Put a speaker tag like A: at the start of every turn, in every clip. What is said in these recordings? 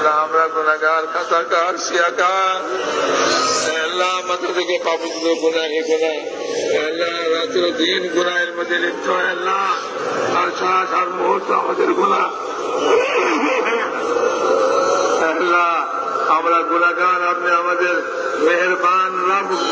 A: আল্লাহ আমরা গুনাহগার, খাতাকার, শিয়াকার। আল্লাহ আমাদের থেকে পাপিষ্ঠ, গুনাহে গুনাহ। আল্লাহ রাত্র দিন গুনাহের মধ্যে লিপ্ত। আল্লাহ আর সারা মুহূর্ত আমাদের গুনাহ। আল্লাহ আমরা গুনাহগার, আপনি আমাদের মেহেরবান রব,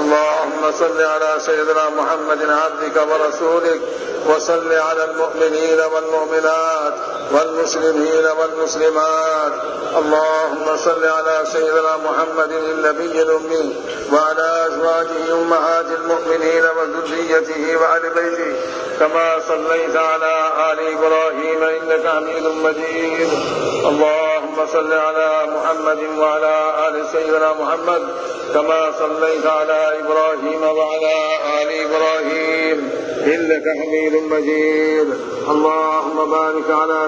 A: اللهم صل على سيدنا محمد عبدك ورسولك وصل على المؤمنين والمؤمنات والمسلمين والمسلمات. اللهم صل على سيدنا محمد النبي الأمي وعلى أزواجه أمهات المؤمنين وذريته وآل بيته كما صليت على آل إبراهيم إنك حميد مجيد. اللهم صل على محمد وعلى آل سيدنا محمد كما صليت على إبراهيم وعلى آل إبراهيم إنك حميد مجيد. اللهم بارك على